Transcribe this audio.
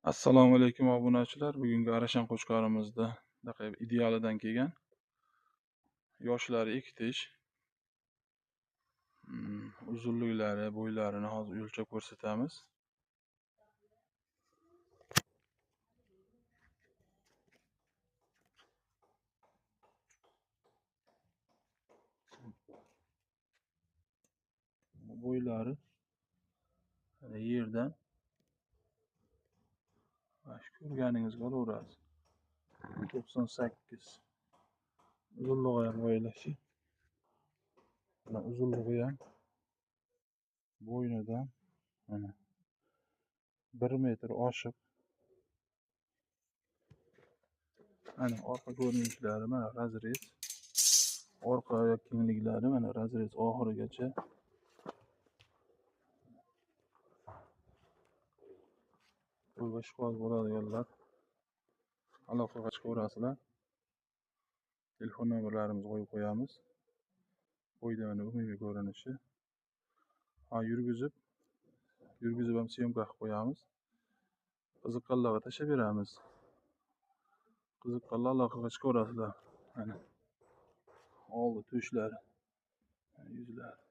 Assalomu alaykum obunachilar. Bugungi Arashan qo'chqorimizda idealidan kelgan yoshlari 2 tish. Uzunliklari, bo'ylarini hozir o'lchab ko'rsatamiz. Bo'ylari yerdan shu ko'rganingizga olaveradi. 98. Uzunligi ham bo'ylashi. Mana uzunligi ham bo'ynidan mana 1 metr oshiq. Mana orqa ko'rinishlari, mana razrez. Orqa oyoq kengliklari mana razrez oxirigacha. To'yga ishqiboz bo'ladiganlar aloqaga chiqaverasizlar. Telefon nomerlarimizni qo'yib qo'yamiz. Bo'yda mana umumiy ko'rinishi. Yurgizib ham syomka qilib qo'yamiz. Qiziqqanlarga tashlab beramiz. Qiziqqanlar aloqaga chiqaverasizlar. Mana oldi to'shlari, yuzlari.